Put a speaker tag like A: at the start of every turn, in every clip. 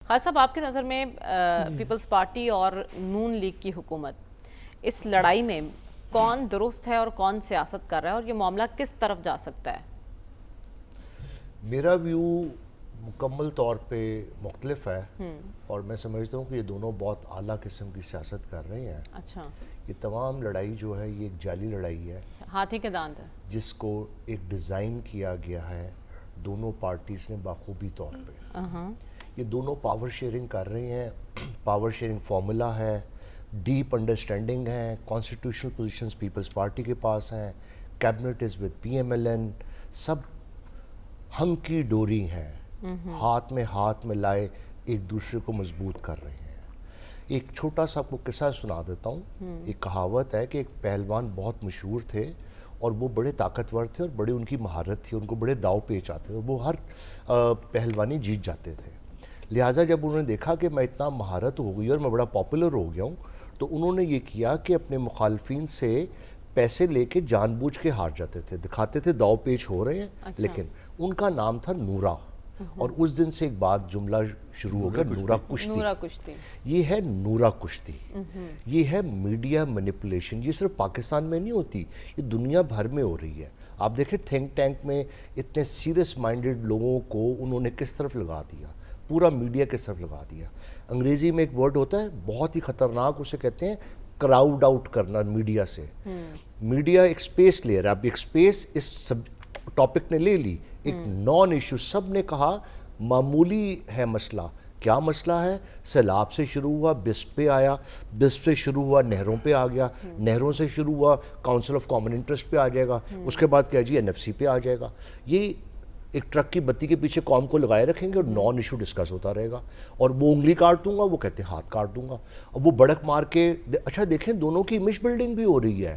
A: خاص صاحب آپ کی نظر میں پیپلز پارٹی اور نون لیگ کی حکومت اس لڑائی میں کون درست ہے اور کون سیاست کر رہا ہے اور یہ معاملہ کس طرف جا سکتا ہے؟
B: میرا ویو مکمل طور پہ مختلف ہے اور میں سمجھتا ہوں کہ یہ دونوں بہت اعلیٰ قسم کی سیاست کر رہے ہیں.
A: اچھا.
B: یہ تمام لڑائی جو ہے یہ ایک جعلی لڑائی ہے,
A: ہاتھی کے دانت ہے,
B: جس کو ایک ڈیزائن کیا گیا ہے دونوں پارٹیز نے بخوبی طور پہ. یہ دونوں پاور شیئرنگ کر رہے ہیں, پاور شیئرنگ فارمولا ہے, ڈیپ انڈرسٹینڈنگ ہے, کانسٹیٹیوشنل پوزیشنز پیپلز پارٹی کے پاس ہیں, cabinet is with P M L N, سب ہم کی ڈوری ہیں, ہاتھ میں لائے ایک دوسرے کو مضبوط کر رہے ہیں. ایک چھوٹا سا آپ کو قصہ سنا دیتا ہوں. ایک کہاوت ہے کہ ایک پہلوان بہت مشہور تھے اور وہ بڑے طاقتور تھے اور بڑی ان کی مہارت تھی, ان کو بڑے داؤ پیچ آتے تھے, وہ ہر پہلوانی جیت جاتے تھے. لہٰذا جب انہوں نے دیکھا کہ میں اتنا مہارت ہو گئی اور میں بڑا پاپولر ہو گیا ہوں, تو انہوں نے یہ کیا کہ اپنے مخالفین سے پیسے لے کے جان بوجھ کے ہار جاتے تھے, دکھاتے تھے داؤ پیچ ہو رہے ہیں. لیکن ان کا نام تھا نورا, اور اس دن سے ایک بات جملہ شروع ہو گیا, نورا کشتی. یہ ہے نورا کشتی, یہ ہے میڈیا مینیپولیشن. یہ صرف پاکستان میں نہیں ہوتی, یہ دنیا بھر میں ہو رہی ہے. آپ دیکھیں تھنک ٹینک میں اتنے سیریس مائنڈڈ لوگوں کو انہوں نے کس طرف لگا دیا, پورا میڈیا کس طرف لگا دیا. انگریزی میں ایک ورڈ ہوتا ہے بہت ہی خطرناک, اسے کہتے ہیں کراؤڈ آؤٹ کرنا میڈیا سے. میڈیا ایک سپیس لے رہا ہے, اب ایک سپیس اس ٹاپک نے لے لی, ایک نان ایشو, سب نے کہا معمولی ہے مسئلہ. کیا مسئلہ ہے؟ سیلاب سے شروع ہوا, بس پہ آیا, بس سے شروع ہوا نہروں پہ آ گیا, نہروں سے شروع ہوا کاؤنسل آف کامن انٹرسٹ پہ آ جائے گا, اس کے بعد کیا جی این ایف سی پہ آ جائے گا. یہ ایک ٹرک کی بتی کے پیچھے قوم کو لگائے رکھیں گے اور نان ایشو ڈسکس ہوتا رہے گا. اور وہ انگلی کاٹ دوں گا, وہ کہتے ہیں ہاتھ کاٹ دوں گا, اور وہ بڑک مار کے. اچھا دیکھیں دونوں کی امیج بلڈنگ بھی ہو رہی ہے.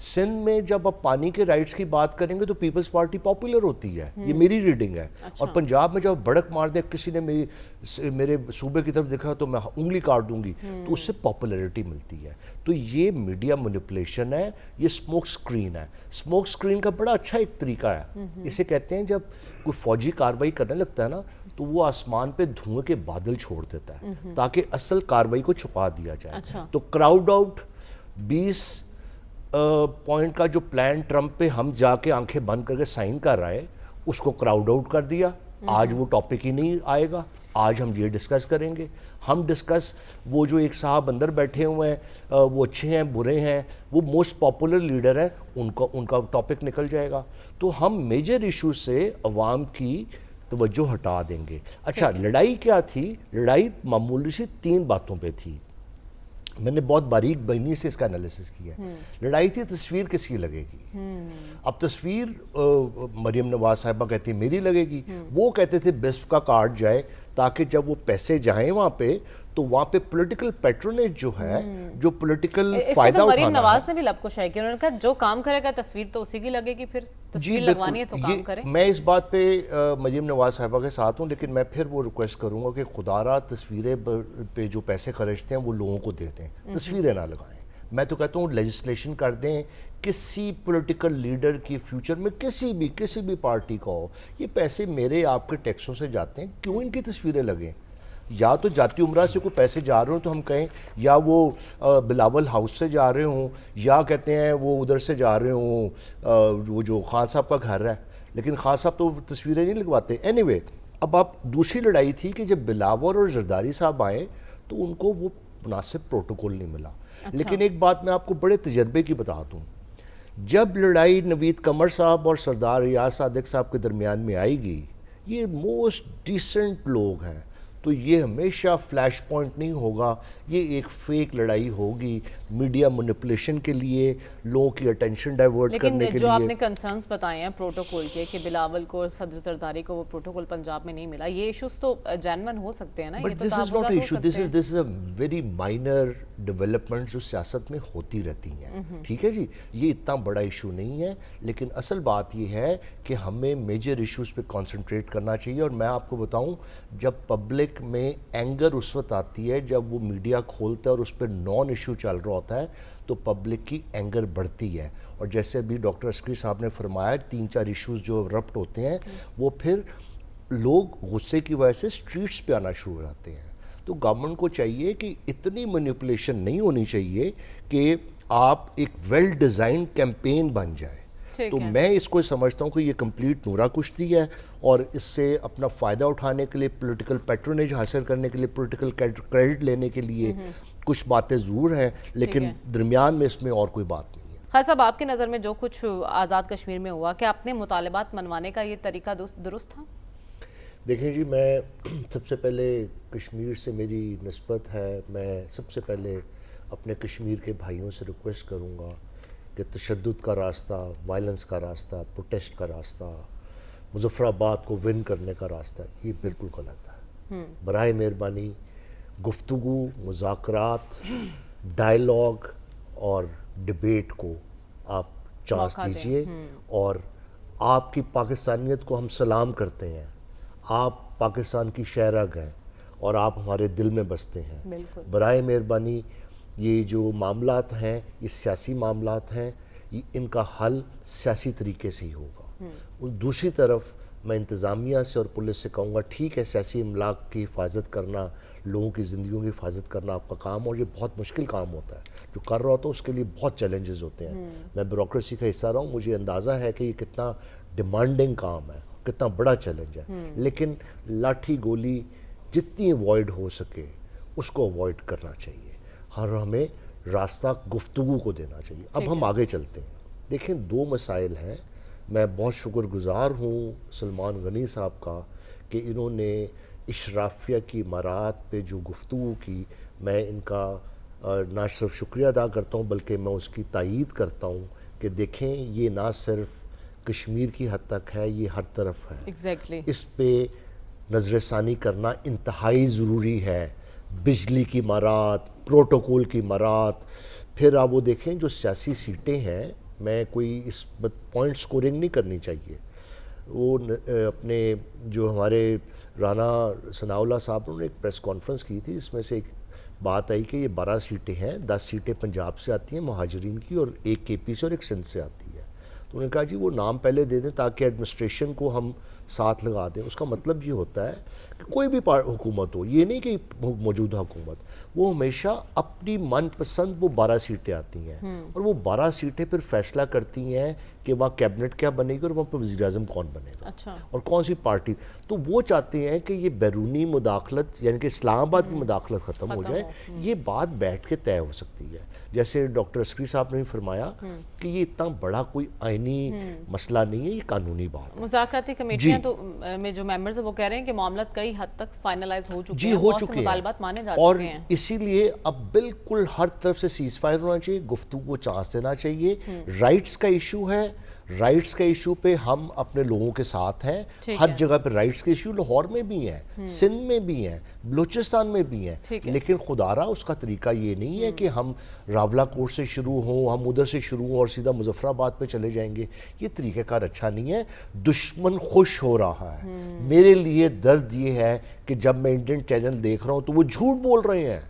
B: سندھ میں جب آپ پانی کے رائٹس کی بات کریں گے تو پیپلز پارٹی پاپولر ہوتی ہے, یہ میری ریڈنگ ہے. اور پنجاب میں جب بڑک مار دے, کسی نے میرے صوبے کی طرف دیکھا تو میں انگلی کاٹ دوں گی, تو اس سے پاپولیرٹی ملتی ہے. تو یہ میڈیا مینیپولیشن ہے, یہ سموک سکرین ہے. سموک سکرین کا بڑا اچھا ایک طریقہ ہے, اسے کہتے ہیں جب کوئی فوجی کارروائی کرنے لگتا ہے نا, تو وہ آسمان پہ دھوئیں کے بادل چھوڑ دیتا ہے تاکہ اصل کارروائی کو چھپا دیا جائے. تو کراؤڈ آؤٹ 20 پوائنٹ کا جو پلان ٹرمپ پہ ہم جا کے آنکھیں بند کر کے سائن کر رہا ہے, اس کو کراؤڈ آؤٹ کر دیا. آج وہ ٹاپک ہی نہیں آئے گا, آج ہم یہ ڈسکس کریں گے. ہم ڈسکس وہ جو ایک صاحب اندر بیٹھے ہوئے ہیں, وہ اچھے ہیں برے ہیں, وہ موسٹ پاپولر لیڈر ہیں, ان کا ٹاپک نکل جائے گا. تو ہم میجر ایشو سے عوام کی توجہ ہٹا دیں گے. اچھا لڑائی کیا تھی؟ لڑائی معمولی سی 3 باتوں پہ تھی. میں نے بہت باریک بینی سے اس کا انالیسس کیا ہے. لڑائی تھی تصویر کس کی لگے گی. اب تصویر مریم نواز صاحبہ کہتی میری لگے گی, وہ کہتے تھے بسپ کا کارڈ جائے تاکہ جب وہ پیسے جائیں وہاں پہ تو وہاں پہ پولیٹیکل پیٹرونیج جو ہے, جو پولیٹیکل فائدہ اٹھانا.
A: مریم نواز نے بھی لب کو شائع کیا, انہوں نے کہا جو کام کرے گا تصویر تو اسی کی لگے گی, پھر تصویر لگوانی ہے تو کام کرے.
B: میں اس بات پہ مریم نواز صاحبہ کے ساتھ ہوں, لیکن میں پھر وہ ریکویسٹ کروں گا کہ خدا را تصویریں پہ جو پیسے خرچتے ہیں وہ لوگوں کو دیتے ہیں, تصویریں نہ لگائیں. میں تو کہتا ہوں لیجسلیشن کر دیں, کسی پولیٹیکل لیڈر کی فیوچر میں کسی بھی پارٹی کا ہو, یہ پیسے میرے آپ کے ٹیکسوں سے جاتے ہیں, کیوں ان کی تصویریں لگیں؟ یا تو جاتی عمرہ سے کوئی پیسے جا رہے ہوں تو ہم کہیں, یا وہ بلاول ہاؤس سے جا رہے ہوں, یا کہتے ہیں وہ ادھر سے جا رہے ہوں, وہ جو خان صاحب کا گھر ہے, لیکن خان صاحب تو تصویریں نہیں لگواتے. اینی وے, اب آپ دوسری لڑائی تھی کہ جب بلاول اور زرداری صاحب آئے تو ان کو وہ مناسب پروٹوکول نہیں ملا. لیکن ایک بات میں آپ کو بڑے تجربے کی بتا دوں, جب لڑائی نوید قمر صاحب اور سردار ریاض صادق صاحب کے درمیان میں آئے گی, یہ موسٹ ڈیسنٹ لوگ ہیں, تو یہ ہمیشہ فلیش پوائنٹ نہیں ہوگا, یہ ایک فیک لڑائی ہوگی میڈیا مینیپولیشن کے لیے, لوگوں کی اٹینشن ڈائیورٹ کرنے کے لیے.
A: لیکن جو آپ نے کنسرنز بتائے ہیں پروٹوکول کے کہ بلاول کو اور صدر زرداری کو وہ پروٹوکول پنجاب میں نہیں ملا, یہ ایشوز تو جینون ہو سکتے ہیں نا.
B: But this is not issue, this is a very minor development جو سیاست میں ہوتی رہتی ہیں. ٹھیک ہے جی, یہ اتنا بڑا ایشو نہیں ہے, لیکن اصل بات یہ ہے کہ ہمیں میجر ایشوز پہ کانسنٹریٹ کرنا چاہیے. اور میں آپ کو بتاؤں, جب پبلک میں اینگر اس وقت آتی ہے جب وہ میڈیا کھولتا ہے اور اس پہ نان ایشو چل رہا ہوتا ہے, تو پبلک کی اینگر بڑھتی ہے. اور جیسے ابھی ڈاکٹر عسکری صاحب نے فرمایا, 3-4 ایشوز جو رپٹ ہوتے ہیں, وہ پھر لوگ غصے کی وجہ سے سٹریٹس پہ آنا شروع ہو جاتے ہیں. تو گورنمنٹ کو چاہیے کہ اتنی مینیپولیشن نہیں ہونی چاہیے کہ آپ ایک ویل ڈیزائن کیمپین بن جائے. تو میں اس کو سمجھتا ہوں کہ یہ کمپلیٹ نورا کشتی ہے اور اس سے اپنا فائدہ اٹھانے کے لیے, پولیٹیکل پیٹرونیج حاصل کرنے کے لیے, پولیٹیکل کریڈٹ لینے کے لیے کچھ باتیں ضرور ہیں, لیکن درمیان میں اس میں اور کوئی بات نہیں ہے.
A: خیر صاحب, آپ کی نظر میں جو کچھ آزاد کشمیر میں ہوا, کہ اپنے مطالبات منوانے کا یہ طریقہ درست تھا؟
B: دیکھیں جی, میں سب سے پہلے کشمیر سے میری نسبت ہے, میں سب سے پہلے اپنے کشمیر کے بھائیوں سے ریکویسٹ کروں گا کہ تشدد کا راستہ, وائلنس کا راستہ, پروٹیسٹ کا راستہ, مظفر آباد کو ون کرنے کا راستہ, یہ بالکل غلط ہے. برائے مہربانی گفتگو, مذاکرات, ڈائیلاگ اور ڈیبیٹ کو آپ چانس دیجئے. اور آپ کی پاکستانیت کو ہم سلام کرتے ہیں, آپ پاکستان کی شہرگ ہیں اور آپ ہمارے دل میں بستے ہیں. برائے مہربانی یہ جو معاملات ہیں یہ سیاسی معاملات ہیں, ان کا حل سیاسی طریقے سے ہی ہوگا. دوسری طرف میں انتظامیہ سے اور پولیس سے کہوں گا, ٹھیک ہے سیاسی املاک کی حفاظت کرنا, لوگوں کی زندگیوں کی حفاظت کرنا آپ کا کام, اور یہ بہت مشکل کام ہوتا ہے, جو کر رہا ہوتا ہے اس کے لیے بہت چیلنجز ہوتے ہیں. میں بیوروکریسی کا حصہ رہا ہوں, مجھے اندازہ ہے کہ یہ کتنا ڈیمانڈنگ کام ہے, کتنا بڑا چیلنج ہے. لیکن لاٹھی گولی جتنی اوائڈ ہو سکے اس کو اوائڈ کرنا چاہیے, اور ہمیں راستہ گفتگو کو دینا چاہیے. اب ہم آگے چلتے ہیں. دیکھیں, دو مسائل ہیں. میں بہت شکر گزار ہوں سلمان غنی صاحب کا کہ انہوں نے اشرافیہ کی مراعات پہ جو گفتگو کی, میں ان کا نہ صرف شکریہ ادا کرتا ہوں بلکہ میں اس کی تائید کرتا ہوں کہ دیکھیں یہ نہ صرف کشمیر کی حد تک ہے, یہ ہر طرف ہے. اس پہ نظر ثانی کرنا انتہائی ضروری ہے. بجلی کی مراعات, پروٹوکول کی مراعات. پھر آپ وہ دیکھیں جو سیاسی سیٹیں ہیں, میں کوئی اس پوائنٹ سکورنگ نہیں کرنی چاہیے. وہ اپنے جو ہمارے رانا ثناء اللہ صاحب نے ایک پریس کانفرنس کی تھی, اس میں سے ایک بات آئی کہ یہ 12 سیٹیں ہیں, 10 سیٹیں پنجاب سے آتی ہیں مہاجرین کی, اور ایک کے پی سے اور ایک سندھ سے آتی ہے. تو انہوں نے کہا جی وہ نام پہلے دے دیں تاکہ ایڈمنسٹریشن کو ہم ساتھ لگا دیں. اس کا مطلب یہ ہوتا ہے کہ کوئی بھی حکومت ہو, یہ نہیں کہ موجودہ حکومت, وہ ہمیشہ اپنی من پسند وہ 12 سیٹیں آتی ہیں, اور وہ 12 سیٹیں پھر فیصلہ کرتی ہیں کہ وہاں کیبنٹ کیا بنے گی اور وہاں پہ وزیر اعظم کون بنے گا اور کون سی پارٹی. تو وہ چاہتے ہیں کہ یہ بیرونی مداخلت, یعنی کہ اسلام آباد کی مداخلت ختم ہو جائے. یہ بات بیٹھ کے طے ہو سکتی ہے. جیسے ڈاکٹر عسکری صاحب نے بھی فرمایا کہ یہ اتنا بڑا کوئی آئینی مسئلہ نہیں ہے, یہ قانونی بات ہے.
A: مذاکراتی کمیٹیاں تو میں جو ممبرز ہیں وہ کہہ رہے ہیں کہ معاملات کئی حد تک فائنلائز ہو چکے ہیں, بہت سے مطالبات مانے جا چکے ہیں,
B: اور اسی لیے اب بالکل ہر طرف سے سیز فائر ہونا چاہیے, گفتگو کو چانس دینا چاہیے. رائٹس کا ایشو ہے, رائٹس کا ایشو پہ ہم اپنے لوگوں کے ساتھ ہیں. ہر جگہ پہ رائٹس کے ایشو لاہور میں بھی ہیں, سندھ میں بھی ہیں, بلوچستان میں بھی ہیں, لیکن خدارہ اس کا طریقہ یہ نہیں ہے کہ ہم راولہ کوٹ سے شروع ہوں, ہم ادھر سے شروع ہوں اور سیدھا مظفر آباد پہ چلے جائیں گے. یہ طریقہ کار اچھا نہیں ہے. دشمن خوش ہو رہا ہے. میرے لیے درد یہ ہے کہ جب میں انڈین چینل دیکھ رہا ہوں تو وہ جھوٹ بول رہے ہیں,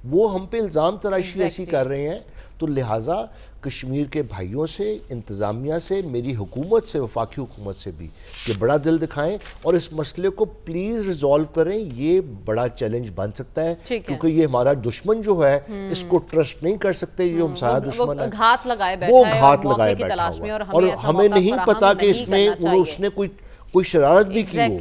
B: وہ ہم پہ الزام تراشی ایسی کر رہے ہیں. تو لہٰذا کشمیر کے بھائیوں سے, انتظامیہ سے, میری حکومت سے, وفاقی حکومت سے بھی کہ بڑا دل دکھائیں اور اس مسئلے کو پلیز ریزالو کریں. یہ بڑا چیلنج بن سکتا ہے کیونکہ یہ ہمارا دشمن جو ہے اس کو ٹرسٹ نہیں کر سکتے. یہ ہمسایہ دشمن ہے, وہ گھات لگائے بیٹھا ہوا ہے, اور ہمیں نہیں پتا کہ اس میں اس نے کوئی شرارت بھی کی ہو.